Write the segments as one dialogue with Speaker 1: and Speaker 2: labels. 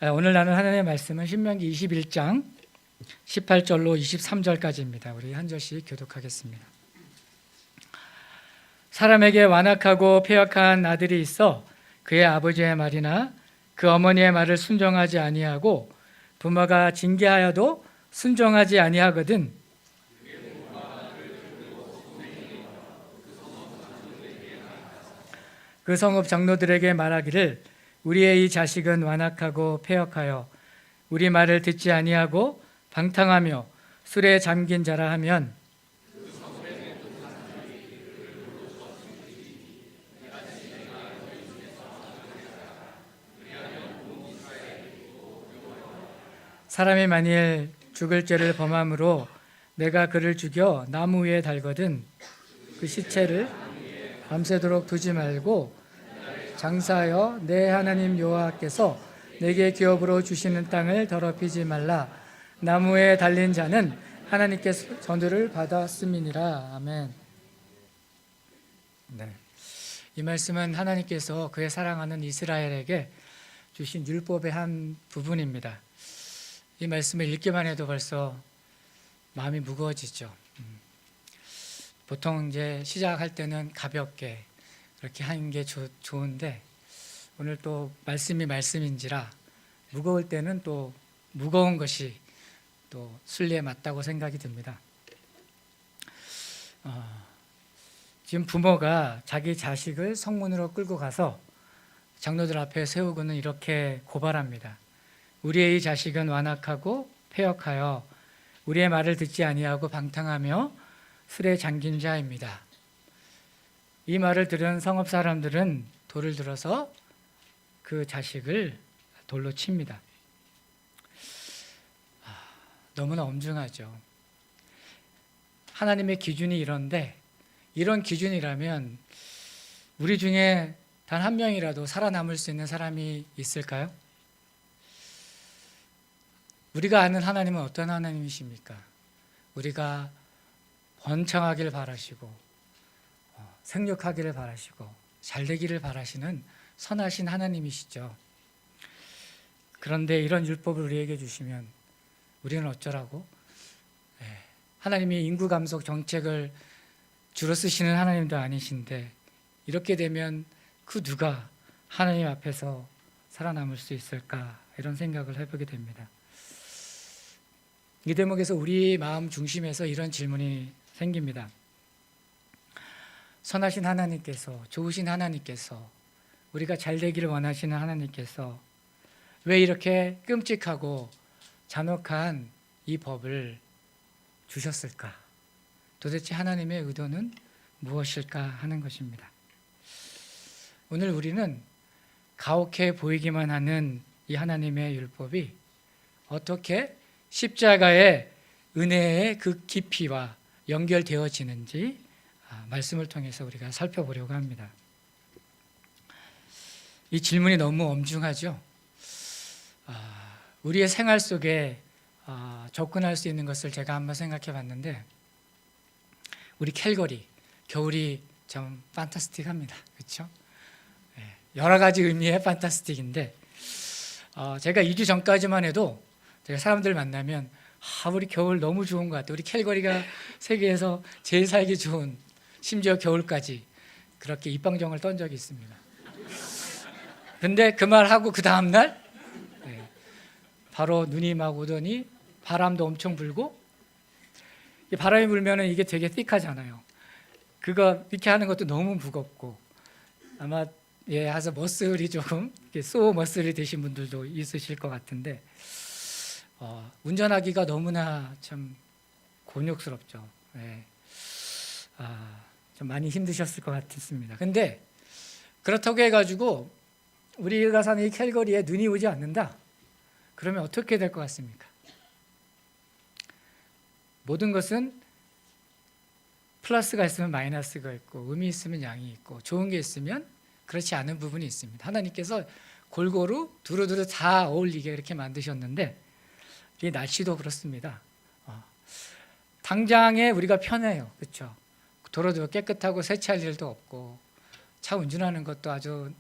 Speaker 1: 오늘 나눈 하나님의 말씀은 신명기 21장 18절로 23절까지입니다. 우리 한 절씩 교독하겠습니다. 사람에게 완악하고 패역한 아들이 있어 그의 아버지의 말이나 그 어머니의 말을 순종하지 아니하고 부모가 징계하여도 순종하지 아니하거든 그 성읍 장로들에게 말하기를 우리의 이 자식은 완악하고 패역하여 우리 말을 듣지 아니하고 방탕하며 술에 잠긴 자라 하면 사람이 만일 죽을 죄를 범함으로 내가 그를 죽여 나무 위에 달거든 그 시체를 밤새도록 두지 말고 장사하여 내 하나님 여호와께서 내게 기업으로 주시는 땅을 더럽히지 말라. 나무에 달린 자는 하나님께서 전도를 받았음이니라. 아멘. 네. 이 말씀은 하나님께서 그의 사랑하는 이스라엘에게 주신 율법의 한 부분입니다. 이 말씀을 읽기만 해도 벌써 마음이 무거워지죠. 보통 이제 시작할 때는 가볍게 그렇게 하는 게 좋은데 오늘 또 말씀이 말씀인지라 무거울 때는 또 무거운 것이 또 순리에 맞다고 생각이 듭니다. 지금 부모가 자기 자식을 성문으로 끌고 가서 장로들 앞에 세우고는 이렇게 고발합니다. 우리의 이 자식은 완악하고 패역하여 우리의 말을 듣지 아니하고 방탕하며 술에 잠긴 자입니다. 이 말을 들은 성읍 사람들은 돌을 들어서 그 자식을 돌로 칩니다. 너무나 엄중하죠. 하나님의 기준이 이런데 이런 기준이라면 우리 중에 단 한 명이라도 살아남을 수 있는 사람이 있을까요? 우리가 아는 하나님은 어떤 하나님이십니까? 우리가 번창하기를 바라시고 생육하기를 바라시고 잘되기를 바라시는 선하신 하나님이시죠. 그런데 이런 율법을 우리에게 주시면 우리는 어쩌라고? 하나님이 인구 감소 정책을 주로 쓰시는 하나님도 아니신데 이렇게 되면 그 누가 하나님 앞에서 살아남을 수 있을까? 이런 생각을 해보게 됩니다. 이 대목에서 우리 마음 중심에서 이런 질문이 생깁니다. 선하신 하나님께서, 좋으신 하나님께서, 우리가 잘 되기를 원하시는 하나님께서 왜 이렇게 끔찍하고 잔혹한 이 법을 주셨을까? 도대체 하나님의 의도는 무엇일까 하는 것입니다. 오늘 우리는 가혹해 보이기만 하는 이 하나님의 율법이 어떻게 십자가의 은혜의 그 깊이와 연결되어지는지 말씀을 통해서 우리가 살펴보려고 합니다. 이 질문이 너무 엄중하죠. 우리의 생활 속에 접근할 수 있는 것을 제가 한번 생각해 봤는데 우리 캘거리, 겨울이 좀 판타스틱합니다. 그렇죠? 여러 가지 의미의 판타스틱인데 제가 2주 전까지만 해도 제가 사람들 만나면 우리 겨울 너무 좋은 것 같아요. 우리 캘거리가 세계에서 제일 살기 좋은 심지어 겨울까지 그렇게 입방정을 떤 적이 있습니다. 근데 그 말하고 그 다음날 바로 눈이 막 오더니 바람도 엄청 불고 바람이 불면 이게 되게 띡하잖아요. 그거 이렇게 하는 것도 너무 무겁고 아마 하서 머슬이 조금 소 머슬이 되신 분들도 있으실 것 같은데 운전하기가 너무나 참 곤욕스럽죠. 좀 많이 힘드셨을 것 같습니다. 근데 그렇다고 해가지고 우리가 사는 이 캘거리에 눈이 오지 않는다? 그러면 어떻게 될 것 같습니까? 모든 것은 플러스가 있으면 마이너스가 있고 음이 있으면 양이 있고 좋은 게 있으면 그렇지 않은 부분이 있습니다. 하나님께서 골고루 두루두루 다 어울리게 이렇게 만드셨는데 이 날씨도 그렇습니다. 당장에 우리가 편해요. 그렇죠? 도로도 깨끗하고 세차할 일도 없고 차 운전하는 것도 아주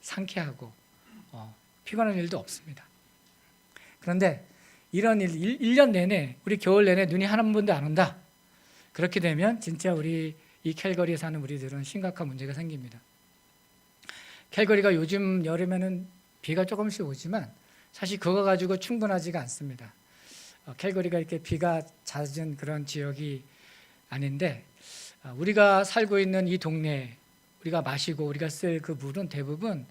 Speaker 1: 상쾌하고 피곤한 일도 없습니다. 그런데 이런 1년 내내, 우리 겨울 내내 눈이 한 번도 안 온다. 그렇게 되면 진짜 우리 이 캘거리에 사는 우리들은 심각한 문제가 생깁니다. 캘거리가 요즘 여름에는 비가 조금씩 오지만 사실 그거 가지고 충분하지가 않습니다. 캘거리가 이렇게 비가 잦은 그런 지역이 아닌데, 우리가 살고 있는 이 동네, 우리가 마시고 우리가 쓸 그 물은 대부분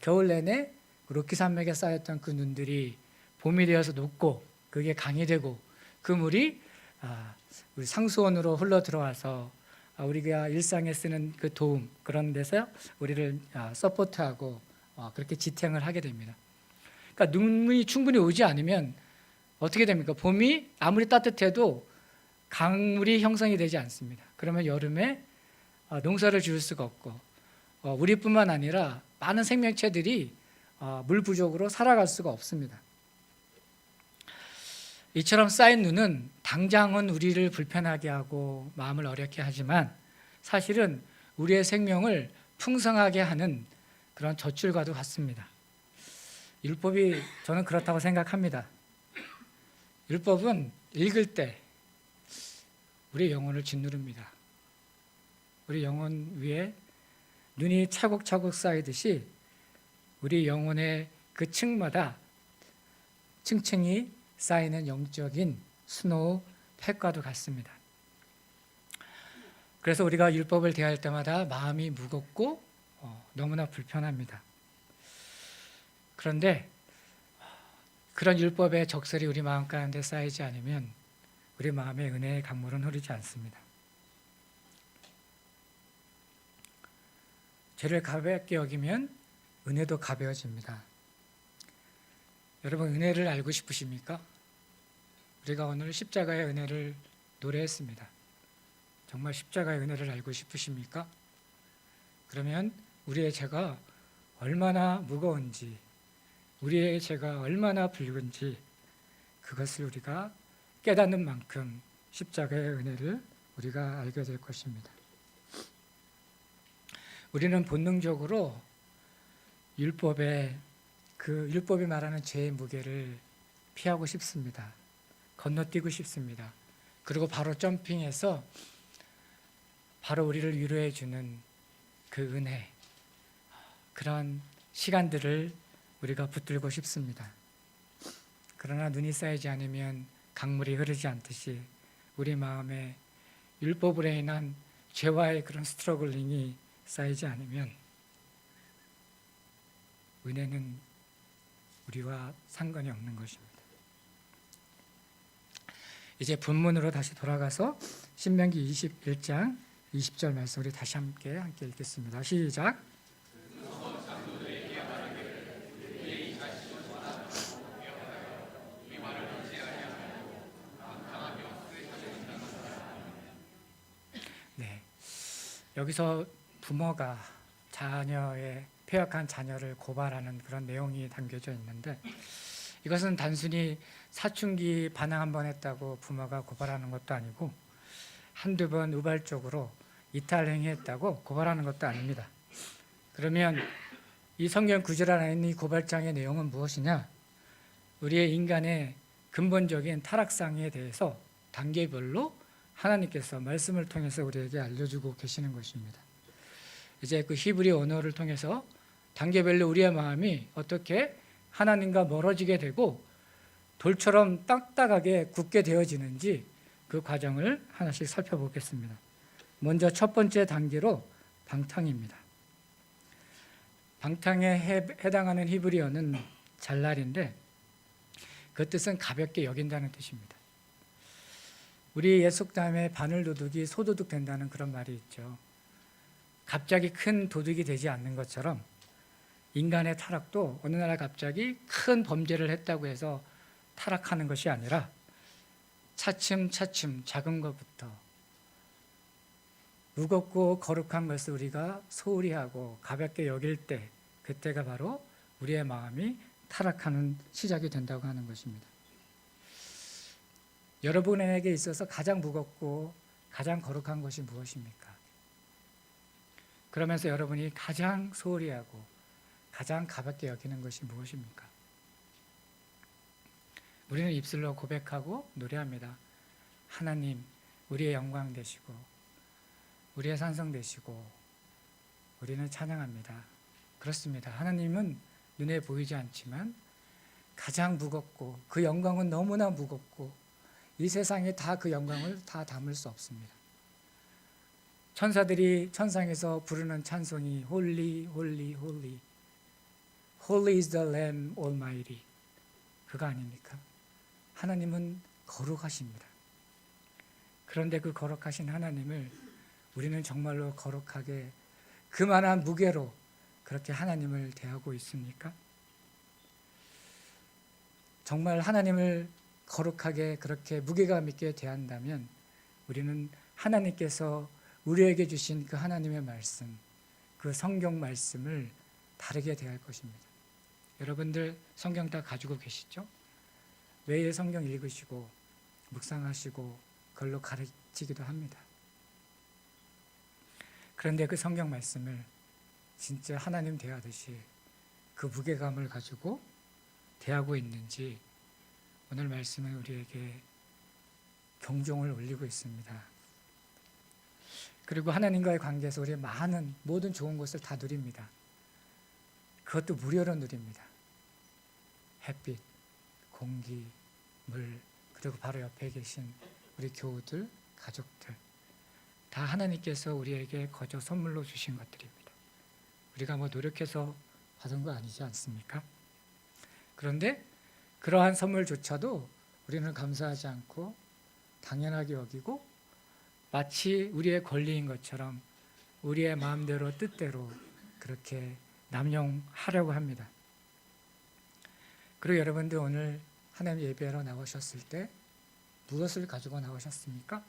Speaker 1: 겨울 내내 로키 산맥에 쌓였던 그 눈들이 봄이 되어서 녹고 그게 강이 되고 그 물이 우리 상수원으로 흘러 들어와서 우리가 일상에 쓰는 그 도움, 그런 데서 우리를 서포트하고 그렇게 지탱을 하게 됩니다. 그러니까 눈이 충분히 오지 않으면 어떻게 됩니까? 봄이 아무리 따뜻해도 강물이 형성이 되지 않습니다. 그러면 여름에 농사를 지을 수가 없고, 우리뿐만 아니라 많은 생명체들이 물 부족으로 살아갈 수가 없습니다. 이처럼 쌓인 눈은 당장은 우리를 불편하게 하고 마음을 어렵게 하지만 사실은 우리의 생명을 풍성하게 하는 그런 젖줄과도 같습니다. 율법이 저는 그렇다고 생각합니다. 율법은 읽을 때 우리 영혼을 짓누릅니다. 우리 영혼 위에 눈이 차곡차곡 쌓이듯이 우리 영혼의 그 층마다 층층이 쌓이는 영적인 스노우 팩과도 같습니다. 그래서 우리가 율법을 대할 때마다 마음이 무겁고 너무나 불편합니다. 그런데 그런 율법의 적설이 우리 마음 가운데 쌓이지 않으면 우리 마음에 은혜의 강물은 흐르지 않습니다. 죄를 가볍게 여기면 은혜도 가벼워집니다. 여러분, 은혜를 알고 싶으십니까? 우리가 오늘 십자가의 은혜를 노래했습니다. 정말 십자가의 은혜를 알고 싶으십니까? 그러면 우리의 죄가 얼마나 무거운지, 우리의 죄가 얼마나 붉은지 그것을 우리가 깨닫는 만큼 십자가의 은혜를 우리가 알게 될 것입니다. 우리는 본능적으로 율법이 말하는 죄의 무게를 피하고 싶습니다. 건너뛰고 싶습니다. 그리고 바로 점핑해서 바로 우리를 위로해 주는 그 은혜, 그런 시간들을 우리가 붙들고 싶습니다. 그러나 눈이 쌓이지 않으면 강물이 흐르지 않듯이 우리 마음에 율법으로 인한 죄와의 그런 스트러글링이 쌓이지 않으면 은혜는 우리와 상관이 없는 것입니다. 이제 본문으로 다시 돌아가서 신명기 21장 20절 말씀 우리 다시 함께 읽겠습니다. 시작. 네, 여기서 부모가 자녀의 폐역한 자녀를 고발하는 그런 내용이 담겨져 있는데, 이것은 단순히 사춘기 반항 한 번 했다고 부모가 고발하는 것도 아니고 한두 번 우발적으로 이탈 행위했다고 고발하는 것도 아닙니다. 그러면 이 성경 구절 안에 있는 이 고발장의 내용은 무엇이냐? 우리의 인간의 근본적인 타락상에 대해서 단계별로 하나님께서 말씀을 통해서 우리에게 알려주고 계시는 것입니다. 이제 그 히브리 언어를 통해서 단계별로 우리의 마음이 어떻게 하나님과 멀어지게 되고 돌처럼 딱딱하게 굳게 되어지는지 그 과정을 하나씩 살펴보겠습니다. 먼저 첫 번째 단계로 방탕입니다. 방탕에 해당하는 히브리어는 잘날인데 그 뜻은 가볍게 여긴다는 뜻입니다. 우리 옛 속담에 바늘도둑이 소도둑 된다는 그런 말이 있죠. 갑자기 큰 도둑이 되지 않는 것처럼 인간의 타락도 어느 날 갑자기 큰 범죄를 했다고 해서 타락하는 것이 아니라 차츰차츰 작은 것부터 무겁고 거룩한 것을 우리가 소홀히 하고 가볍게 여길 때, 그때가 바로 우리의 마음이 타락하는 시작이 된다고 하는 것입니다. 여러분에게 있어서 가장 무겁고 가장 거룩한 것이 무엇입니까? 그러면서 여러분이 가장 소홀히 하고 가장 가볍게 여기는 것이 무엇입니까? 우리는 입술로 고백하고 노래합니다. 하나님, 우리의 영광 되시고 우리의 산성 되시고 우리는 찬양합니다. 그렇습니다. 하나님은 눈에 보이지 않지만 가장 무겁고 그 영광은 너무나 무겁고 이 세상에 다 그 영광을 다 담을 수 없습니다. 천사들이 천상에서 부르는 찬송이 Holy, Holy, Holy, Holy is the Lamb Almighty, 그거 아닙니까? 하나님은 거룩하십니다. 그런데 그 거룩하신 하나님을 우리는 정말로 거룩하게 그만한 무게로 그렇게 하나님을 대하고 있습니까? 정말 하나님을 거룩하게 그렇게 무게감 있게 대한다면 우리는 하나님께서 우리에게 주신 그 하나님의 말씀, 그 성경 말씀을 다르게 대할 것입니다. 여러분들 성경 다 가지고 계시죠? 매일 성경 읽으시고 묵상하시고 그걸로 가르치기도 합니다. 그런데 그 성경 말씀을 진짜 하나님 대하듯이 그 무게감을 가지고 대하고 있는지 오늘 말씀은 우리에게 경종을 울리고 있습니다. 그리고 하나님과의 관계에서 우리의 많은 모든 좋은 것을 다 누립니다. 그것도 무료로 누립니다. 햇빛, 공기, 물, 그리고 바로 옆에 계신 우리 교우들, 가족들, 다 하나님께서 우리에게 거저 선물로 주신 것들입니다. 우리가 뭐 노력해서 받은 거 아니지 않습니까? 그런데 그러한 선물조차도 우리는 감사하지 않고 당연하게 여기고 마치 우리의 권리인 것처럼 우리의 마음대로 뜻대로 그렇게 남용하려고 합니다. 그리고 여러분들 오늘 하나님 예배하러 나오셨을 때 무엇을 가지고 나오셨습니까?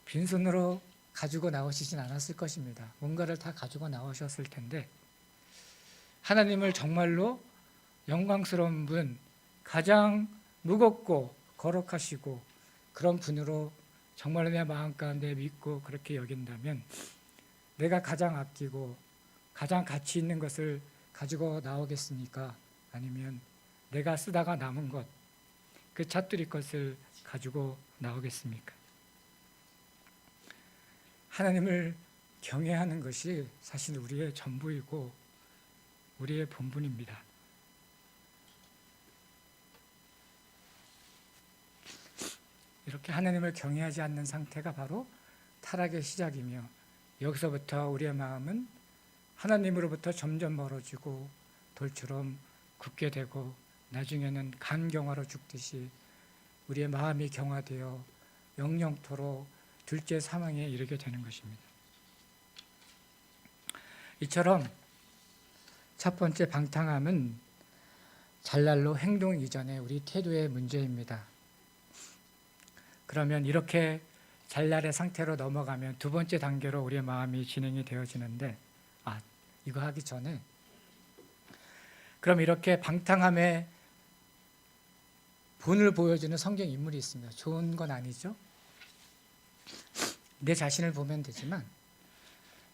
Speaker 1: 빈손으로 가지고 나오시진 않았을 것입니다. 뭔가를 다 가지고 나오셨을 텐데 하나님을 정말로 영광스러운 분, 가장 무겁고 거룩하시고 그런 분으로 정말로 내 마음 가운데 믿고 그렇게 여긴다면 내가 가장 아끼고 가장 가치 있는 것을 가지고 나오겠습니까? 아니면 내가 쓰다가 남은 것, 그 찻두리 것을 가지고 나오겠습니까? 하나님을 경외하는 것이 사실 우리의 전부이고 우리의 본분입니다. 이렇게 하나님을 경외하지 않는 상태가 바로 타락의 시작이며 여기서부터 우리의 마음은 하나님으로부터 점점 멀어지고 돌처럼 굳게 되고 나중에는 간경화로 죽듯이 우리의 마음이 경화되어 영영토로 둘째 사망에 이르게 되는 것입니다. 이처럼 첫 번째 방탕함은 잘날로 행동 이전에 우리 태도의 문제입니다. 그러면 이렇게 잘날의 상태로 넘어가면 두 번째 단계로 우리의 마음이 진행이 되어지는데 이거 하기 전에 그럼 이렇게 방탕함의 본을 보여주는 성경 인물이 있습니다. 좋은 건 아니죠? 내 자신을 보면 되지만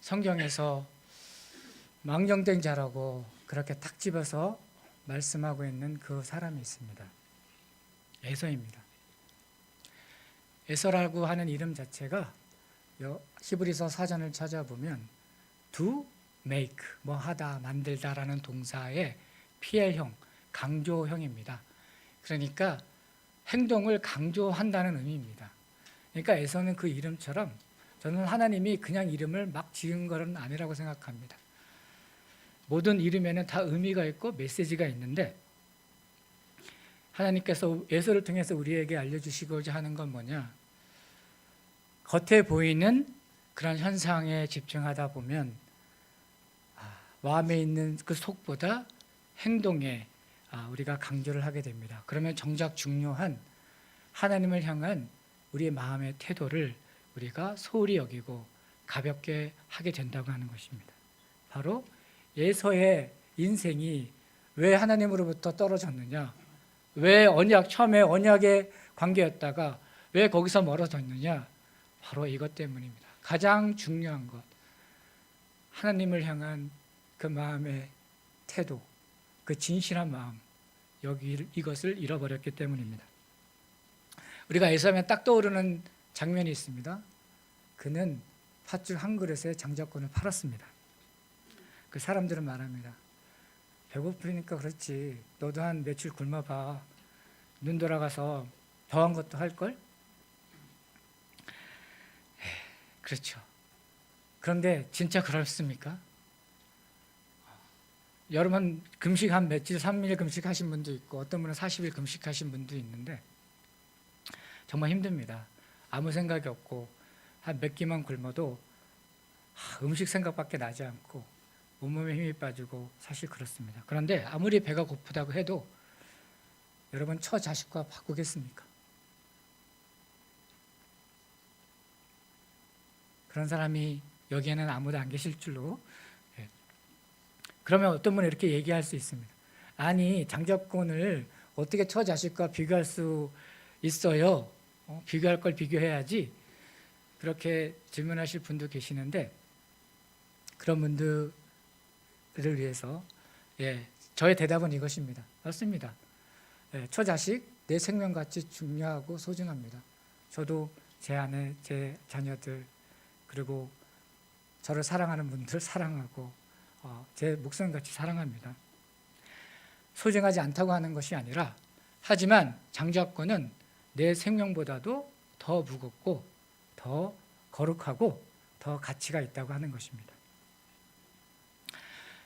Speaker 1: 성경에서 망령된 자라고 그렇게 탁 집어서 말씀하고 있는 그 사람이 있습니다. 에서입니다. 에서라고 하는 이름 자체가 히브리서 사전을 찾아보면 do, make, 뭐 하다, 만들다라는 동사의 PL형, 강조형입니다. 그러니까 행동을 강조한다는 의미입니다. 그러니까 에서는 그 이름처럼 저는 하나님이 그냥 이름을 막 지은 것은 아니라고 생각합니다. 모든 이름에는 다 의미가 있고 메시지가 있는데 하나님께서 에서를 통해서 우리에게 알려주시고자 하는 건 뭐냐? 겉에 보이는 그런 현상에 집중하다 보면 마음에 있는 그 속보다 행동에 우리가 강조를 하게 됩니다. 그러면 정작 중요한 하나님을 향한 우리의 마음의 태도를 우리가 소홀히 여기고 가볍게 하게 된다고 하는 것입니다. 바로 에서의 인생이 왜 하나님으로부터 떨어졌느냐? 왜 처음에 언약의 관계였다가 왜 거기서 멀어졌느냐? 바로 이것 때문입니다. 가장 중요한 것, 하나님을 향한 그 마음의 태도, 그 진실한 마음, 여기 이것을 잃어버렸기 때문입니다. 우리가 에서하면 딱 떠오르는 장면이 있습니다. 그는 팥죽 한 그릇에 장자권을 팔았습니다. 그 사람들은 말합니다. 배고프니까 그렇지. 너도 한 며칠 굶어봐. 눈 돌아가서 더한 것도 할걸? 그렇죠. 그런데 진짜 그렇습니까? 여러분 금식 한 며칠, 3일 금식하신 분도 있고 어떤 분은 40일 금식하신 분도 있는데 정말 힘듭니다. 아무 생각이 없고 한 몇 끼만 굶어도 음식 생각밖에 나지 않고 온몸에 힘이 빠지고 사실 그렇습니다. 그런데 아무리 배가 고프다고 해도 여러분 처자식과 바꾸겠습니까? 그런 사람이 여기에는 아무도 안 계실 줄로. 그러면 어떤 분은 이렇게 얘기할 수 있습니다. 아니 장자권을 어떻게 처자식과 비교할 수 있어요? 비교할 걸 비교해야지. 그렇게 질문하실 분도 계시는데 그런 분들을 위해서 저의 대답은 이것입니다. 맞습니다. 처자식 내 생명같이 중요하고 소중합니다. 저도 제 아내, 제 자녀들 그리고 저를 사랑하는 분들 사랑하고 제 목숨같이 사랑합니다. 소중하지 않다고 하는 것이 아니라 하지만 장자권은 내 생명보다도 더 무겁고 더 거룩하고 더 가치가 있다고 하는 것입니다.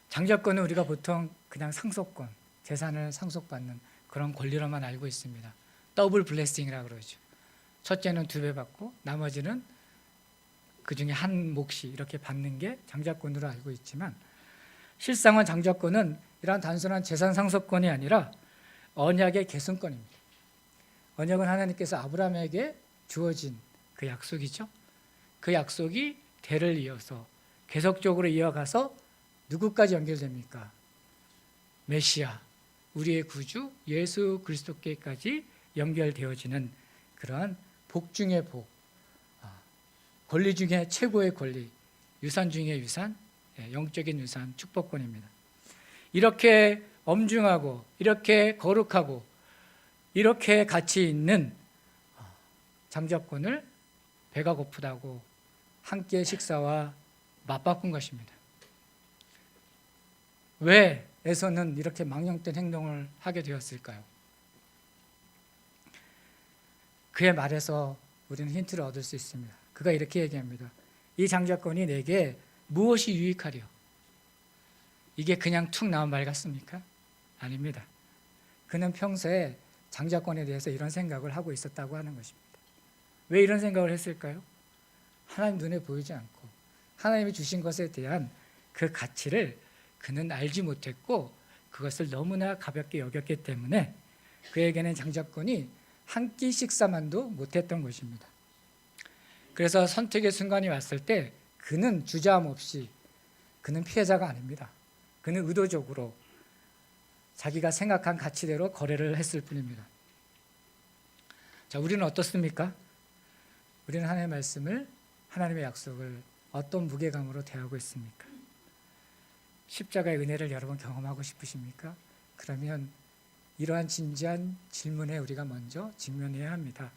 Speaker 1: 장자권은 우리가 보통 그냥 상속권, 재산을 상속받는 그런 권리로만 알고 있습니다. 더블 블레싱이라고 그러죠. 첫째는 2배 받고 나머지는 그 중에 한 몫이 이렇게 받는 게 장자권으로 알고 있지만 실상은 장자권은 이러한 단순한 재산 상속권이 아니라 언약의 계승권입니다. 언약은 하나님께서 아브라함에게 주어진 그 약속이죠. 그 약속이 대를 이어서 계속적으로 이어가서 누구까지 연결됩니까? 메시아, 우리의 구주 예수 그리스도께까지 연결되어지는 그러한 복 중의 복, 권리 중에 최고의 권리, 유산 중의 유산, 영적인 유산, 축복권입니다. 이렇게 엄중하고 이렇게 거룩하고 이렇게 가치 있는 장자권을 배가 고프다고 한 끼의 식사와 맞바꾼 것입니다. 왜 에서는 이렇게 망령된 행동을 하게 되었을까요? 그의 말에서 우리는 힌트를 얻을 수 있습니다. 그가 이렇게 얘기합니다. 이 장자권이 내게 무엇이 유익하리요? 이게 그냥 툭 나온 말 같습니까? 아닙니다. 그는 평소에 장자권에 대해서 이런 생각을 하고 있었다고 하는 것입니다. 왜 이런 생각을 했을까요? 하나님 눈에 보이지 않고 하나님이 주신 것에 대한 그 가치를 그는 알지 못했고 그것을 너무나 가볍게 여겼기 때문에 그에게는 장자권이 한 끼 식사만도 못했던 것입니다. 그래서 선택의 순간이 왔을 때 그는 주저함 없이 그는 피해자가 아닙니다. 그는 의도적으로 자기가 생각한 가치대로 거래를 했을 뿐입니다. 자, 우리는 어떻습니까? 우리는 하나님의 말씀을, 하나님의 약속을 어떤 무게감으로 대하고 있습니까? 십자가의 은혜를 여러분 경험하고 싶으십니까? 그러면 이러한 진지한 질문에 우리가 먼저 직면해야 합니다.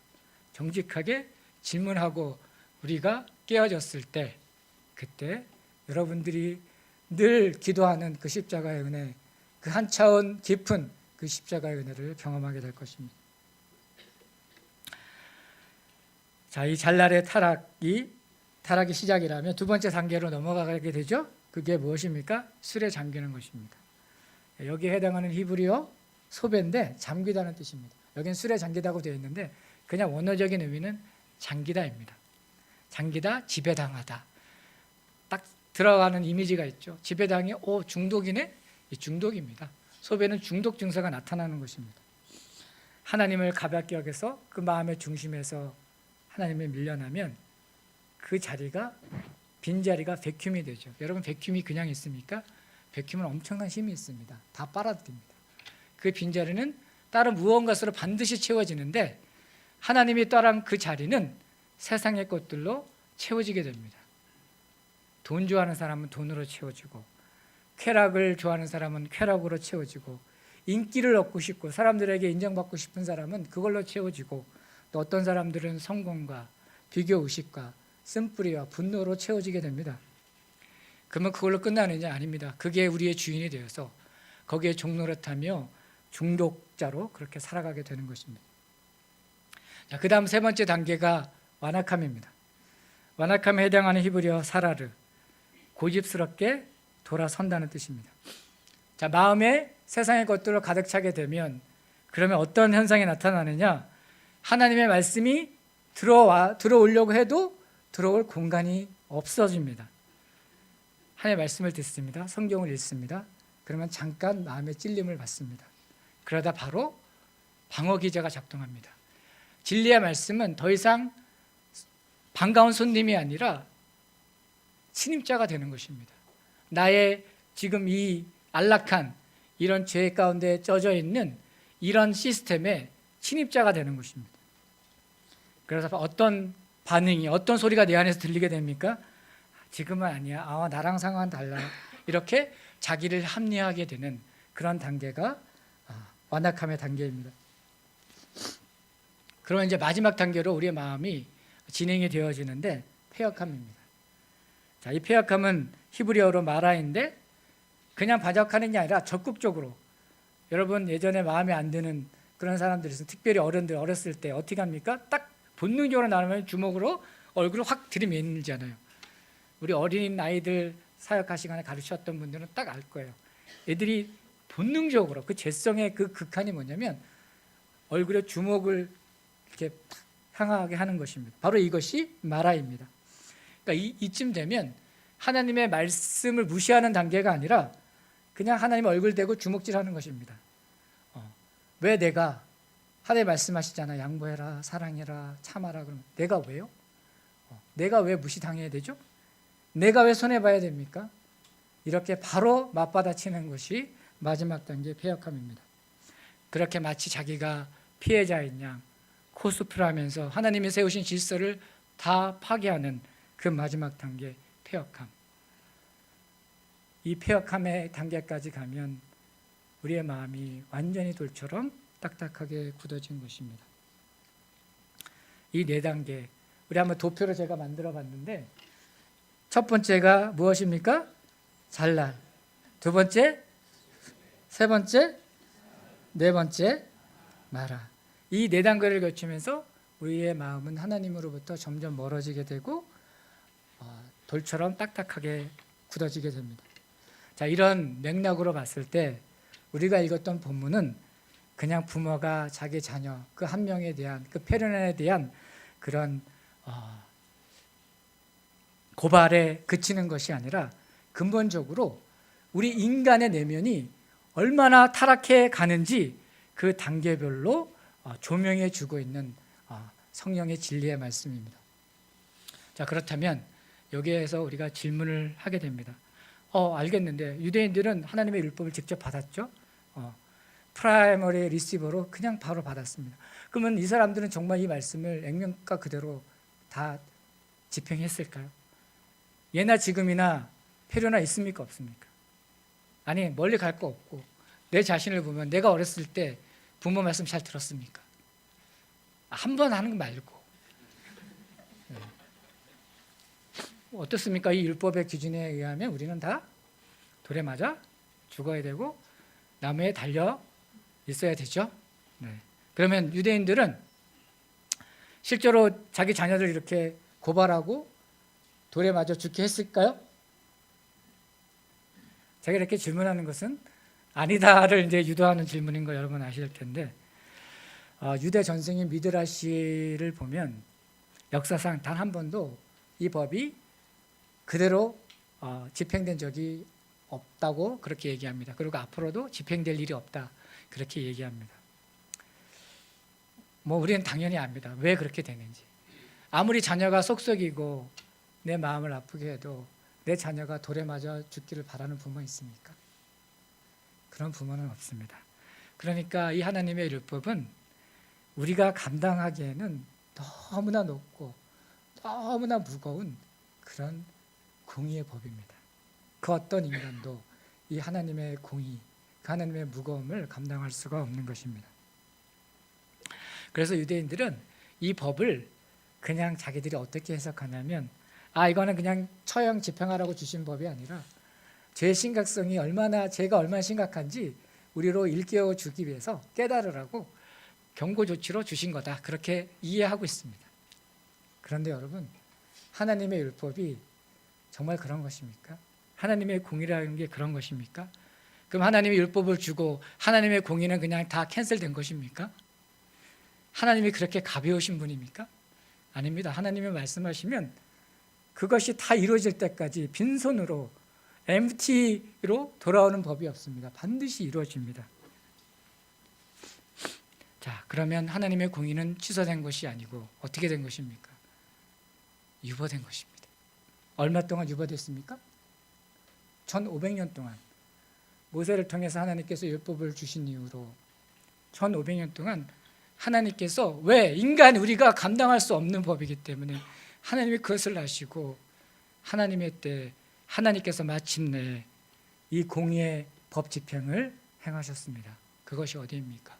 Speaker 1: 정직하게 질문하고 우리가 깨어졌을 때 그때 여러분들이 늘 기도하는 그 십자가의 은혜, 그 한 차원 깊은 그 십자가의 은혜를 경험하게 될 것입니다. 자, 이 잘날의 타락이 시작이라면 두 번째 단계로 넘어가게 되죠. 그게 무엇입니까? 술에 잠기는 것입니다. 여기에 해당하는 히브리어 소배인데 잠기다는 뜻입니다. 여기는 술에 잠기다고 되어 있는데 그냥 원어적인 의미는 잠기다입니다. 잠기다, 지배당하다. 딱 들어가는 이미지가 있죠. 지배당이 중독이네? 이 중독입니다. 소배는 중독 증세가 나타나는 것입니다. 하나님을 가볍게 여겨서 그 마음의 중심에서 하나님을 밀려나면 그 자리가 빈자리가 백큐이 되죠. 여러분 백큐이 그냥 있습니까? 백큐은 엄청난 힘이 있습니다. 다 빨아들입니다. 그 빈자리는 다른 무언가로 반드시 채워지는데 하나님이 떠난 그 자리는 세상의 것들로 채워지게 됩니다. 돈 좋아하는 사람은 돈으로 채워지고 쾌락을 좋아하는 사람은 쾌락으로 채워지고 인기를 얻고 싶고 사람들에게 인정받고 싶은 사람은 그걸로 채워지고, 또 어떤 사람들은 성공과 비교 의식과 쓴뿌리와 분노로 채워지게 됩니다. 그러면 그걸로 끝나느냐? 아닙니다. 그게 우리의 주인이 되어서 거기에 종노릇하며 중독자로 그렇게 살아가게 되는 것입니다. 자, 그 다음 세 번째 단계가 완악함입니다. 완악함에 해당하는 히브리어 사라르, 고집스럽게 돌아선다는 뜻입니다. 자, 마음에 세상의 것들로 가득 차게 되면 그러면 어떤 현상이 나타나느냐? 하나님의 말씀이 들어오려고 해도 들어올 공간이 없어집니다. 하나님의 말씀을 듣습니다. 성경을 읽습니다. 그러면 잠깐 마음의 찔림을 받습니다. 그러다 바로 방어 기제가 작동합니다. 진리의 말씀은 더 이상 반가운 손님이 아니라 침입자가 되는 것입니다. 나의 지금 이 안락한 이런 죄 가운데 젖어 있는 이런 시스템의 침입자가 되는 것입니다. 그래서 어떤 반응이, 어떤 소리가 내 안에서 들리게 됩니까? 지금은 아니야. 나랑 상황은 달라. 이렇게 자기를 합리화하게 되는 그런 단계가 완악함의 단계입니다. 그러면 이제 마지막 단계로 우리의 마음이 진행이 되어지는데 패역함입니다. 자, 이 패역함은 히브리어로 마라인데 그냥 반역하는 게 아니라 적극적으로, 여러분 예전에 마음에 안 드는 그런 사람들이 있어요. 특별히 어른들 어렸을 때 어떻게 합니까? 딱 본능적으로 나오면 주먹으로 얼굴을 확 들이밀잖아요. 우리 어린 아이들 사역하 시간에 가르쳤던 분들은 딱 알 거예요. 애들이 본능적으로 그 죄성의 그 극한이 뭐냐면 얼굴에 주먹을 이렇게 향하게 하는 것입니다. 바로 이것이 마라입니다. 그러니까 이쯤 되면 하나님의 말씀을 무시하는 단계가 아니라 그냥 하나님 얼굴 대고 주먹질하는 것입니다. 왜 내가 하나님 말씀하시잖아. 양보해라, 사랑해라, 참아라. 그러면 내가 왜요? 내가 왜 무시당해야 되죠? 내가 왜 손해봐야 됩니까? 이렇게 바로 맞받아치는 것이 마지막 단계 패역함입니다. 그렇게 마치 자기가 피해자인 양 코스프레 하면서 하나님이 세우신 질서를 다 파괴하는 그 마지막 단계 패역함. 이 패역함의 단계까지 가면 우리의 마음이 완전히 돌처럼 딱딱하게 굳어진 것입니다. 이 네 단계, 우리 한번 도표로 제가 만들어 봤는데 첫 번째가 무엇입니까? 잘난. 두 번째, 세 번째, 네 번째, 마라. 이 네 단계를 거치면서 우리의 마음은 하나님으로부터 점점 멀어지게 되고 돌처럼 딱딱하게 굳어지게 됩니다. 자, 이런 맥락으로 봤을 때 우리가 읽었던 본문은 그냥 부모가 자기 자녀 그 한 명에 대한 그 패륜에 대한 그런 고발에 그치는 것이 아니라 근본적으로 우리 인간의 내면이 얼마나 타락해 가는지 그 단계별로 조명해 주고 있는 성령의 진리의 말씀입니다. 자, 그렇다면 여기에서 우리가 질문을 하게 됩니다. 알겠는데 유대인들은 하나님의 율법을 직접 받았죠. 프라이머리 리시버로 그냥 바로 받았습니다. 그러면 이 사람들은 정말 이 말씀을 액면가 그대로 다 집행했을까요? 예나 지금이나 패륜나 있습니까? 없습니까? 아니, 멀리 갈 거 없고 내 자신을 보면 내가 어렸을 때 부모 말씀 잘 들었습니까? 한 번 하는 거 말고. 어떻습니까? 이 율법의 기준에 의하면 우리는 다 돌에 맞아 죽어야 되고 나무에 달려 있어야 되죠. 네. 그러면 유대인들은 실제로 자기 자녀들 이렇게 고발하고 돌에 맞아 죽게 했을까요? 제가 이렇게 질문하는 것은 아니다를 이제 유도하는 질문인 거 여러분 아실 텐데, 유대 전승인 미드라시를 보면 역사상 단 한 번도 이 법이 그대로 집행된 적이 없다고 그렇게 얘기합니다. 그리고 앞으로도 집행될 일이 없다 그렇게 얘기합니다. 우리는 당연히 압니다. 왜 그렇게 되는지. 아무리 자녀가 속썩이고 내 마음을 아프게 해도 내 자녀가 돌에 맞아 죽기를 바라는 부모 있습니까? 그런 부모는 없습니다. 그러니까 이 하나님의 율법은 우리가 감당하기에는 너무나 높고 너무나 무거운 그런 공의의 법입니다. 그 어떤 인간도 이 하나님의 공의, 하나님의 무거움을 감당할 수가 없는 것입니다. 그래서 유대인들은 이 법을 그냥 자기들이 어떻게 해석하냐면 이거는 그냥 처형 집행하라고 주신 법이 아니라 죄의 심각성이 죄가 얼마나 심각한지 우리로 일깨워 주기 위해서 깨달으라고 경고 조치로 주신 거다. 그렇게 이해하고 있습니다. 그런데 여러분, 하나님의 율법이 정말 그런 것입니까? 하나님의 공의라는 게 그런 것입니까? 그럼 하나님이 율법을 주고 하나님의 공의는 그냥 다 캔슬된 것입니까? 하나님이 그렇게 가벼우신 분입니까? 아닙니다. 하나님이 말씀하시면 그것이 다 이루어질 때까지 빈손으로 empty로 돌아오는 법이 없습니다. 반드시 이루어집니다. 자, 그러면 하나님의 공의는 취소된 것이 아니고 어떻게 된 것입니까? 유보된 것입니다. 얼마 동안 유보됐습니까? 1500년 동안 모세를 통해서 하나님께서 율법을 주신 이후로 1500년 동안 하나님께서 왜 인간 우리가 감당할 수 없는 법이기 때문에 하나님이 그것을 아시고 하나님의 때 하나님께서 마침내 이 공의의 법 집행을 행하셨습니다. 그것이 어디입니까?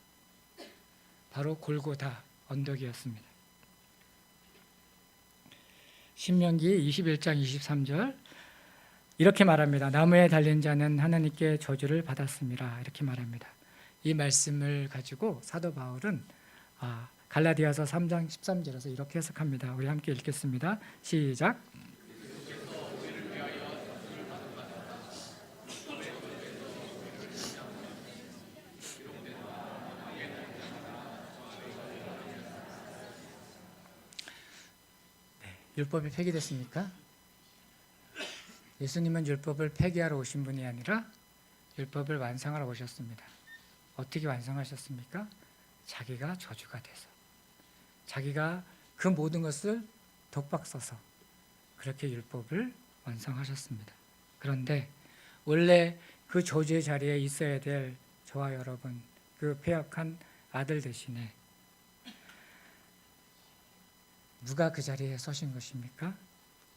Speaker 1: 바로 골고다 언덕이었습니다. 신명기 21장 23절 이렇게 말합니다. 나무에 달린 자는 하나님께 저주를 받았습니다. 이렇게 말합니다. 이 말씀을 가지고 사도 바울은 갈라디아서 3장 13절에서 이렇게 해석합니다. 우리 함께 읽겠습니다. 시작. 율법이 폐기됐습니까? 예수님은 율법을 폐기하러 오신 분이 아니라 율법을 완성하러 오셨습니다. 어떻게 완성하셨습니까? 자기가 저주가 돼서, 자기가 그 모든 것을 독박 써서 그렇게 율법을 완성하셨습니다. 그런데 원래 그 저주의 자리에 있어야 될 저와 여러분, 그 패역한 아들 대신에 누가 그 자리에 서신 것입니까?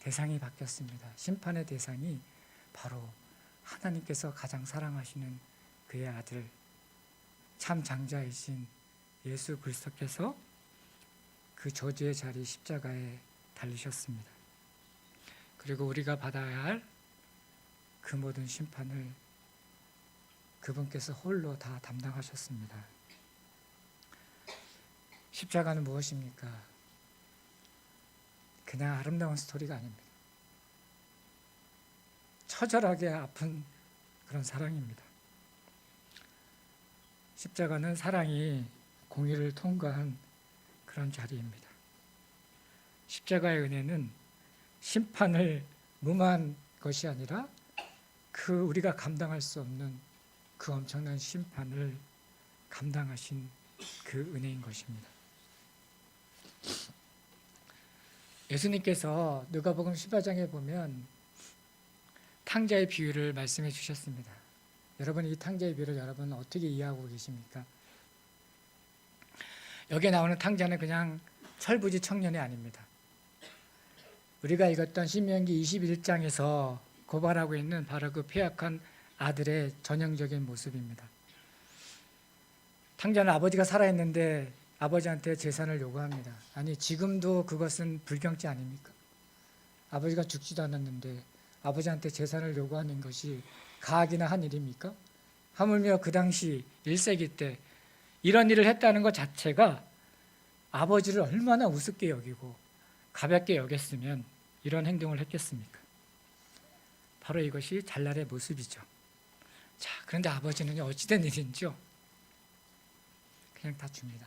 Speaker 1: 대상이 바뀌었습니다. 심판의 대상이 바로 하나님께서 가장 사랑하시는 그의 아들, 참 장자이신 예수 그리스도께서 그 저주의 자리 십자가에 달리셨습니다. 그리고 우리가 받아야 할 그 모든 심판을 그분께서 홀로 다 담당하셨습니다. 십자가는 무엇입니까? 그냥 아름다운 스토리가 아닙니다. 처절하게 아픈 그런 사랑입니다. 십자가는 사랑이 공의를 통과한 그런 자리입니다. 십자가의 은혜는 심판을 무마한 것이 아니라 그 우리가 감당할 수 없는 그 엄청난 심판을 감당하신 그 은혜인 것입니다. 예수님께서 누가복음 18장에 보면 탕자의 비유를 말씀해 주셨습니다. 여러분, 이 탕자의 비유를 여러분 어떻게 이해하고 계십니까? 여기에 나오는 탕자는 그냥 철부지 청년이 아닙니다. 우리가 읽었던 신명기 21장에서 고발하고 있는 바로 그 패역한 아들의 전형적인 모습입니다. 탕자는 아버지가 살아있는데 아버지한테 재산을 요구합니다. 아니, 지금도 그것은 불경죄 아닙니까? 아버지가 죽지도 않았는데 아버지한테 재산을 요구하는 것이 가학이나 한 일입니까? 하물며 그 당시 1세기 때 이런 일을 했다는 것 자체가 아버지를 얼마나 우습게 여기고 가볍게 여겼으면 이런 행동을 했겠습니까? 바로 이것이 잘날의 모습이죠. 자, 그런데 아버지는 어찌된 일인지요? 그냥 다 줍니다.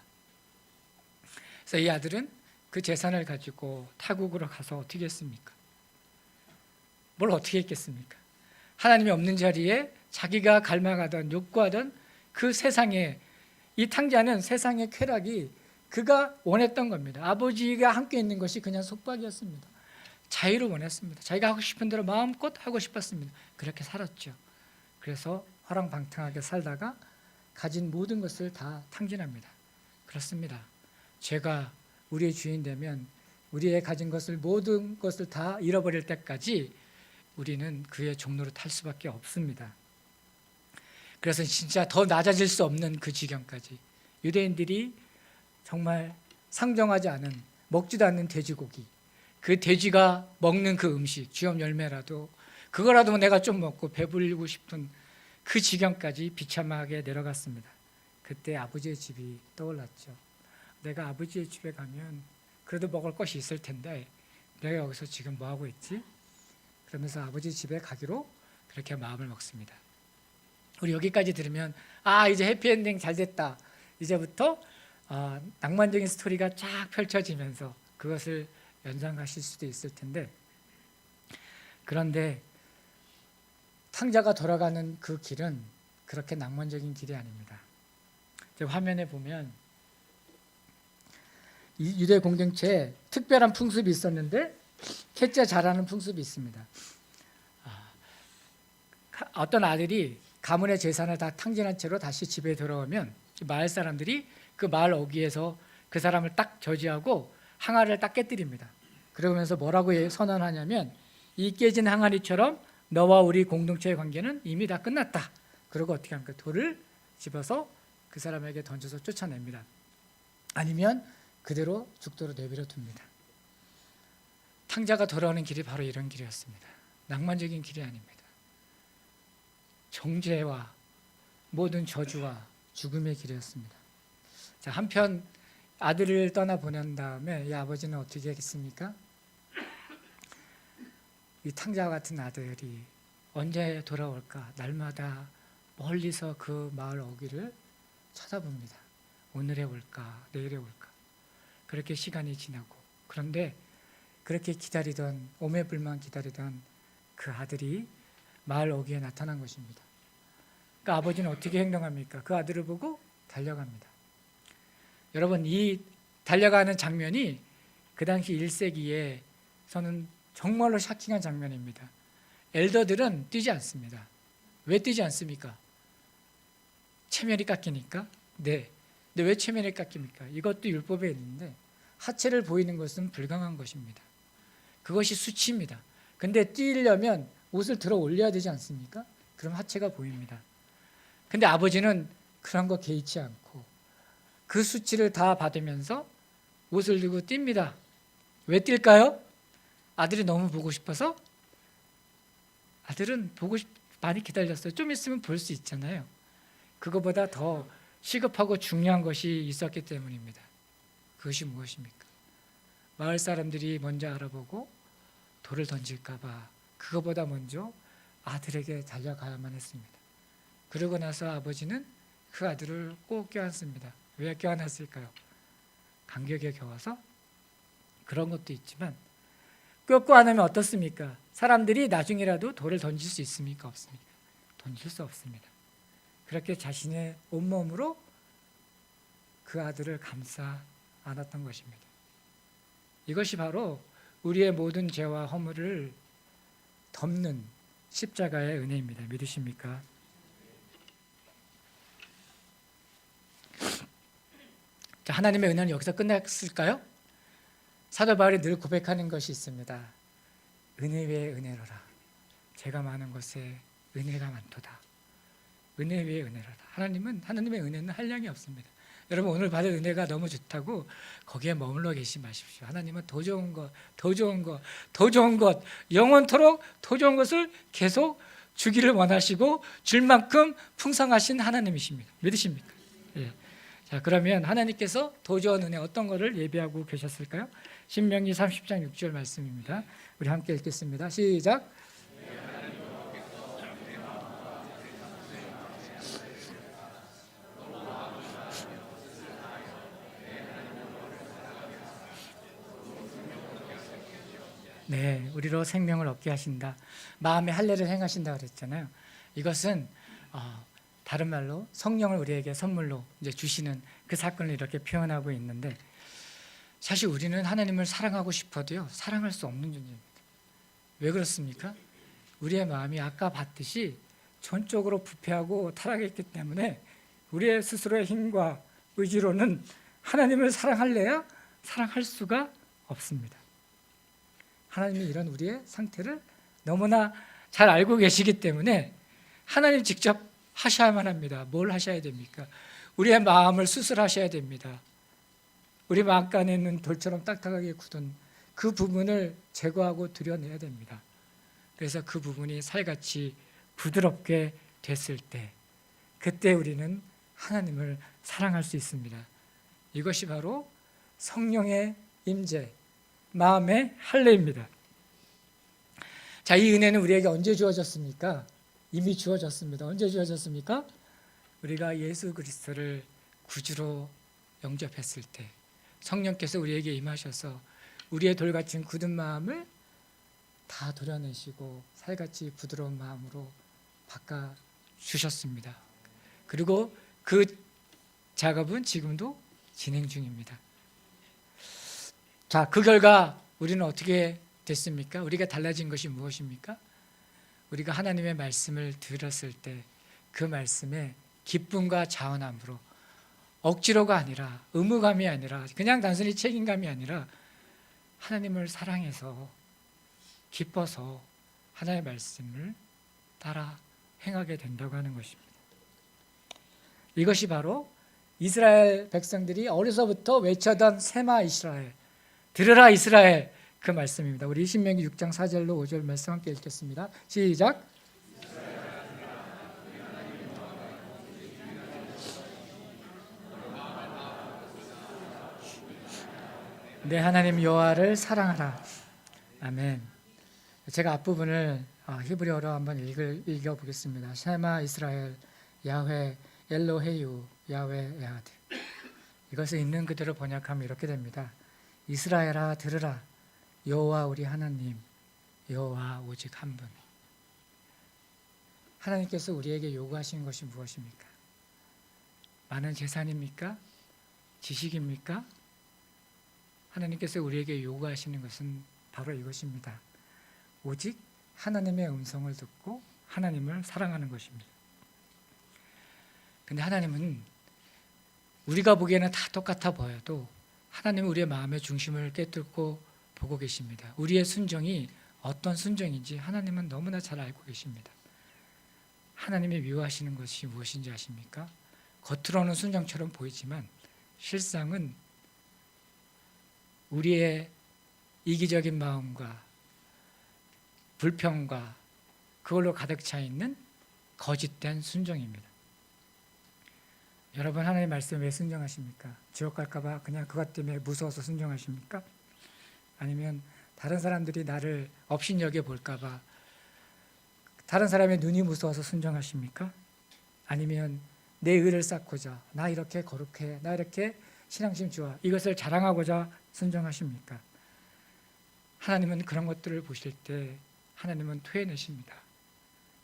Speaker 1: 그래서 이 아들은 그 재산을 가지고 타국으로 가서 어떻게 했습니까? 뭘 어떻게 했겠습니까? 하나님이 없는 자리에 자기가 갈망하던 욕구하던 그 세상에, 이 탕자는 세상의 쾌락이 그가 원했던 겁니다. 아버지가 함께 있는 것이 그냥 속박이었습니다. 자유를 원했습니다. 자기가 하고 싶은 대로 마음껏 하고 싶었습니다. 그렇게 살았죠. 그래서 화랑방탕하게 살다가 가진 모든 것을 다 탕진합니다. 그렇습니다. 죄가 우리의 주인 되면 우리의 가진 것을, 모든 것을 다 잃어버릴 때까지 우리는 그의 종로를 탈 수밖에 없습니다. 그래서 진짜 더 낮아질 수 없는 그 지경까지 유대인들이 정말 상정하지 않은, 먹지도 않는 돼지고기, 그 돼지가 먹는 그 음식, 주염 열매라도 그거라도 내가 좀 먹고 배불리고 싶은 그 지경까지 비참하게 내려갔습니다. 그때 아버지의 집이 떠올랐죠. 내가 아버지의 집에 가면 그래도 먹을 것이 있을 텐데 내가 여기서 지금 뭐 하고 있지? 그러면서 아버지 집에 가기로 그렇게 마음을 먹습니다. 우리 여기까지 들으면 이제 해피엔딩 잘 됐다. 이제부터 낭만적인 스토리가 쫙 펼쳐지면서 그것을 연상하실 수도 있을 텐데, 그런데 탕자가 돌아가는 그 길은 그렇게 낭만적인 길이 아닙니다. 화면에 보면 이 유대 공동체에 특별한 풍습이 있었는데 캐짜 잘하는 풍습이 있습니다. 어떤 아들이 가문의 재산을 다 탕진한 채로 다시 집에 돌아오면 마을 사람들이 그 마을 어귀에서 그 사람을 딱 저지하고 항아리를 딱 깨뜨립니다. 그러면서 뭐라고 선언하냐면, 이 깨진 항아리처럼 너와 우리 공동체의 관계는 이미 다 끝났다. 그리고 어떻게 합니까? 돌을 집어서 그 사람에게 던져서 쫓아냅니다. 아니면 그대로 죽도록 내버려 둡니다. 탕자가 돌아오는 길이 바로 이런 길이었습니다. 낭만적인 길이 아닙니다. 정죄와 모든 저주와 죽음의 길이었습니다. 자, 한편 아들을 떠나보낸 다음에 이 아버지는 어떻게 했습니까? 이 탕자와 같은 아들이 언제 돌아올까? 날마다 멀리서 그 마을 어귀를 쳐다봅니다. 오늘에 올까? 내일에 올까? 그렇게 시간이 지나고, 그런데 그렇게 기다리던, 오매불만 기다리던 그 아들이 마을 어귀에 나타난 것입니다. 그러니까 아버지는 어떻게 행동합니까? 그 아들을 보고 달려갑니다. 여러분, 이 달려가는 장면이 그 당시 1세기에서는 정말로 샤킹한 장면입니다. 엘더들은 뛰지 않습니다. 왜 뛰지 않습니까? 체면이 깎이니까? 네. 근데 왜 체면이 깎입니까? 이것도 율법에 있는데 하체를 보이는 것은 불강한 것입니다. 그것이 수치입니다. 근데 뛰려면 옷을 들어 올려야 되지 않습니까? 그럼 하체가 보입니다. 근데 아버지는 그런 거 개의치 않고 그 수치를 다 받으면서 옷을 들고 뜁니다. 왜 뛸까요? 아들이 너무 보고 싶어서? 아들은 많이 기다렸어요. 좀 있으면 볼 수 있잖아요. 그거보다 더 시급하고 중요한 것이 있었기 때문입니다. 그것이 무엇입니까? 마을 사람들이 먼저 알아보고 돌을 던질까 봐 그거보다 먼저 아들에게 달려가야만 했습니다. 그러고 나서 아버지는 그 아들을 꼭 껴안습니다. 왜 껴안았을까요? 감격에 겨워서? 그런 것도 있지만 껴안고 안 하면 어떻습니까? 사람들이 나중에라도 돌을 던질 수 있습니까? 없습니까? 던질 수 없습니다. 그렇게 자신의 온몸으로 그 아들을 감싸 안았던 것입니다. 이것이 바로 우리의 모든 죄와 허물을 덮는 십자가의 은혜입니다. 믿으십니까? 자, 하나님의 은혜는 여기서 끝났을까요? 사도 바울이 늘 고백하는 것이 있습니다. 은혜 위에 은혜로라. 제가 많은 것에 은혜가 많도다. 은혜 위에 은혜로라. 하나님의 은혜는 한량이 없습니다. 여러분, 오늘 받은 은혜가 너무 좋다고 거기에 머물러 계시지 마십시오. 하나님은 더 좋은 것, 더 좋은 것, 더 좋은 것, 영원토록 더 좋은 것을 계속 주기를 원하시고 줄 만큼 풍성하신 하나님이십니다. 믿으십니까? 예. 자, 그러면 하나님께서 더 좋은 은혜 어떤 것을 예비하고 계셨을까요? 신명기 30장 6절 말씀입니다. 우리 함께 읽겠습니다. 시작. 네, 우리로 생명을 얻게 하신다. 마음의 할례를 행하신다 그랬잖아요. 이것은 다른 말로 성령을 우리에게 선물로 이제 주시는 그 사건을 이렇게 표현하고 있는데, 사실 우리는 하나님을 사랑하고 싶어도요, 사랑할 수 없는 존재입니다. 왜 그렇습니까? 우리의 마음이 아까 봤듯이 전적으로 부패하고 타락했기 때문에 우리의 스스로의 힘과 의지로는 하나님을 사랑할래야 사랑할 수가 없습니다. 하나님이 이런 우리의 상태를 너무나 잘 알고 계시기 때문에 하나님 직접 하셔야만 합니다. 뭘 하셔야 됩니까? 우리의 마음을 수술하셔야 됩니다. 우리 마음간에 있는 돌처럼 딱딱하게 굳은 그 부분을 제거하고 드러내야 됩니다. 그래서 그 부분이 살같이 부드럽게 됐을 때, 그때 우리는 하나님을 사랑할 수 있습니다. 이것이 바로 성령의 임재, 마음의 할례입니다. 자, 이 은혜는 우리에게 언제 주어졌습니까? 이미 주어졌습니다. 언제 주어졌습니까? 우리가 예수 그리스도를 구주로 영접했을 때 성령께서 우리에게 임하셔서 우리의 돌같은 굳은 마음을 다 도려내시고 살같이 부드러운 마음으로 바꿔주셨습니다. 그리고 그 작업은 지금도 진행 중입니다. 자, 그 결과 우리는 어떻게 됐습니까? 우리가 달라진 것이 무엇입니까? 우리가 하나님의 말씀을 들었을 때 그 말씀에 기쁨과 자원함으로, 억지로가 아니라, 의무감이 아니라, 그냥 단순히 책임감이 아니라 하나님을 사랑해서 기뻐서 하나님의 말씀을 따라 행하게 된다고 하는 것입니다. 이것이 바로 이스라엘 백성들이 어려서부터 외쳐던 세마 이스라엘, 들으라 이스라엘, 그 말씀입니다. 우리 신명기 6장 4절로 5절 말씀 함께 읽겠습니다. 시작. 내 하나님 여호와를 사랑하라. 아멘. 제가 앞부분을 히브리어로 한번 읽어보겠습니다. 쉐마 이스라엘 야훼 엘로헤유 야훼 에하드. 이것을 있는 그대로 번역하면 이렇게 됩니다. 이스라엘아 들으라, 여호와 우리 하나님, 여호와 오직 한 분. 하나님께서 우리에게 요구하시는 것이 무엇입니까? 많은 재산입니까? 지식입니까? 하나님께서 우리에게 요구하시는 것은 바로 이것입니다. 오직 하나님의 음성을 듣고 하나님을 사랑하는 것입니다. 근데 하나님은 우리가 보기에는 다 똑같아 보여도 하나님은 우리의 마음의 중심을 꿰뚫고 보고 계십니다. 우리의 순종이 어떤 순종인지 하나님은 너무나 잘 알고 계십니다. 하나님이 미워하시는 것이 무엇인지 아십니까? 겉으로는 순종처럼 보이지만 실상은 우리의 이기적인 마음과 불평과 그걸로 가득 차 있는 거짓된 순종입니다. 여러분, 하나님의 말씀에 왜 순종하십니까? 지옥 갈까 봐 그냥 그것 때문에 무서워서 순종하십니까? 아니면 다른 사람들이 나를 업신여겨 볼까 봐 다른 사람의 눈이 무서워서 순종하십니까? 아니면 내 의를 쌓고자, 나 이렇게 거룩해, 나 이렇게 신앙심 좋아, 이것을 자랑하고자 순종하십니까? 하나님은 그런 것들을 보실 때 하나님은 토해내십니다.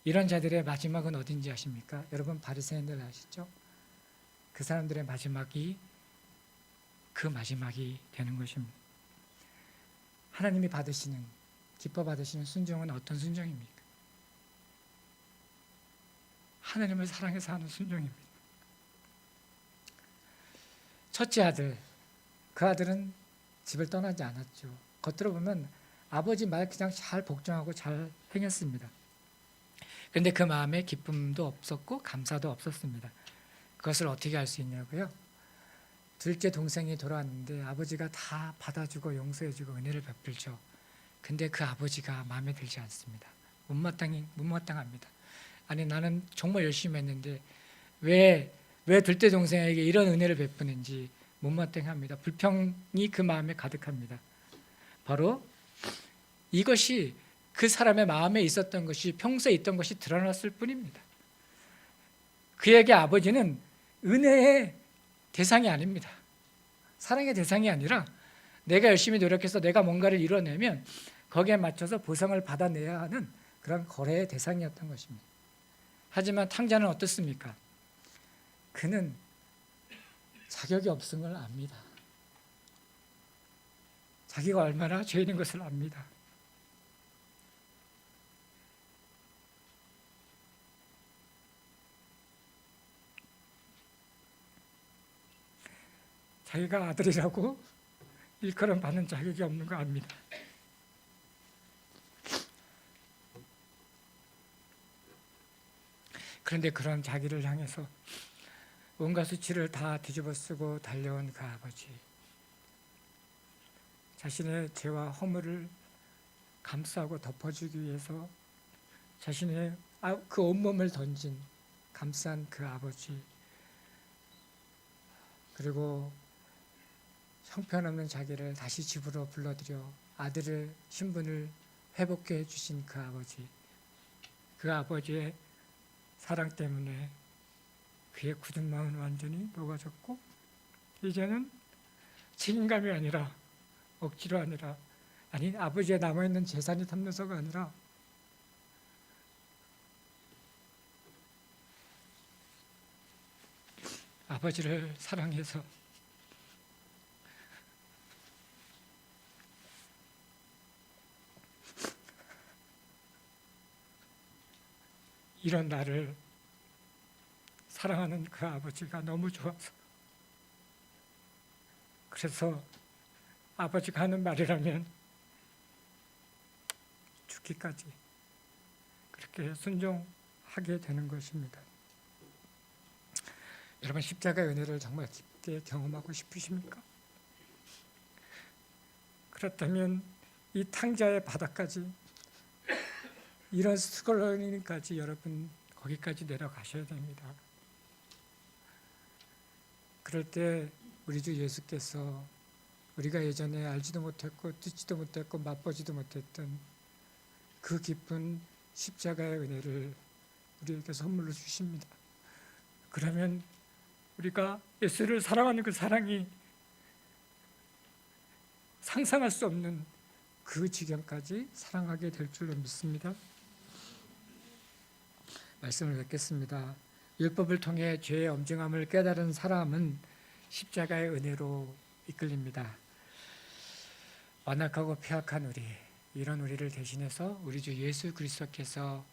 Speaker 1: 이런 자들의 마지막은 어딘지 아십니까? 여러분, 바리새인들 아시죠? 그 사람들의 마지막이 그 마지막이 되는 것입니다. 하나님이 받으시는, 기뻐 받으시는 순종은 어떤 순종입니까? 하나님을 사랑해서 하는 순종입니다. 첫째 아들, 그 아들은 집을 떠나지 않았죠. 겉으로 보면 아버지 말 그냥 잘 복종하고 잘 행했습니다. 그런데 그 마음에 기쁨도 없었고 감사도 없었습니다. 그것을 어떻게 알 수 있냐고요? 둘째 동생이 돌아왔는데 아버지가 다 받아주고 용서해주고 은혜를 베풀죠. 근데 그 아버지가 마음에 들지 않습니다. 못마땅합니다. 아니, 나는 정말 열심히 했는데 왜 둘째 동생에게 이런 은혜를 베푸는지 못마땅합니다. 불평이 그 마음에 가득합니다. 바로 이것이 그 사람의 마음에 있었던 것이, 평소에 있던 것이 드러났을 뿐입니다. 그에게 아버지는 은혜의 대상이 아닙니다. 사랑의 대상이 아니라 내가 열심히 노력해서 내가 뭔가를 이뤄내면 거기에 맞춰서 보상을 받아내야 하는 그런 거래의 대상이었던 것입니다. 하지만 탕자는 어떻습니까? 그는 자격이 없은 걸 압니다. 자기가 얼마나 죄인인 것을 압니다. 자기가 아들이라고 일컬음 받는 자격이 없는 거 압니다. 그런데 그런 자기를 향해서 온갖 수치를 다 뒤집어 쓰고 달려온 그 아버지, 자신의 죄와 허물을 감싸고 덮어주기 위해서 자신의 그 온몸을 던진 감싼 그 아버지, 그리고 형편없는 자기를 다시 집으로 불러들여 아들의 신분을 회복해 해주신 그 아버지, 그 아버지의 사랑 때문에 그의 굳은 마음은 완전히 녹아졌고, 이제는 책임감이 아니라, 억지로 아니라, 아버지의 남아있는 재산이 탐내서가 아니라 아버지를 사랑해서 이런 나를 사랑하는 그 아버지가 너무 좋아서, 그래서 아버지가 하는 말이라면 죽기까지 그렇게 순종하게 되는 것입니다. 여러분, 십자가의 은혜를 정말 깊게 경험하고 싶으십니까? 그렇다면 이 탕자의 바닥까지, 이런 스컬러닝까지 여러분 거기까지 내려가셔야 됩니다. 그럴 때 우리 주 예수께서 우리가 예전에 알지도 못했고 듣지도 못했고 맛보지도 못했던 그 깊은 십자가의 은혜를 우리에게 선물로 주십니다. 그러면 우리가 예수를 사랑하는 그 사랑이 상상할 수 없는 그 지경까지 사랑하게 될 줄로 믿습니다. 말씀을 뵙겠습니다. 율법을 통해 죄의 엄중함을 깨달은 사람은 십자가의 은혜로 이끌립니다. 완악하고 폐악한 우리, 이런 우리를 대신해서 우리 주 예수 그리스도께서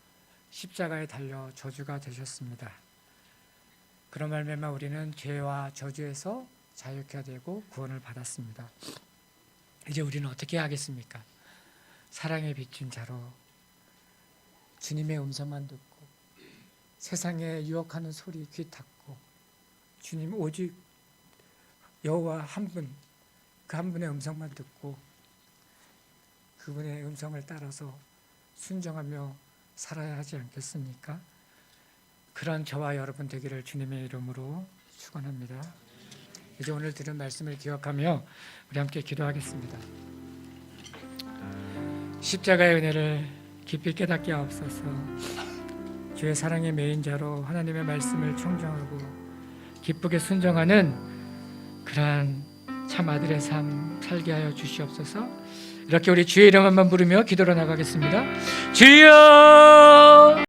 Speaker 1: 십자가에 달려 저주가 되셨습니다. 그런 말미암아 우리는 죄와 저주에서 자유케 되고 구원을 받았습니다. 이제 우리는 어떻게 하겠습니까? 사랑에 비춘 자로 주님의 음성만 듣고 세상에 유혹하는 소리 귀 닫고 주님 오직 여호와 한 분, 그 한 분의 음성만 듣고 그분의 음성을 따라서 순종하며 살아야 하지 않겠습니까? 그런 저와 여러분 되기를 주님의 이름으로 축원합니다. 이제 오늘 들은 말씀을 기억하며 우리 함께 기도하겠습니다. 십자가의 은혜를 깊이 깨닫게 하옵소서. 주의 사랑의 메인자로 하나님의 말씀을 청정하고 기쁘게 순종하는 그러한 참 아들의 삶 살게 하여 주시옵소서. 이렇게 우리 주의 이름 한번 부르며 기도로 나가겠습니다. 주여!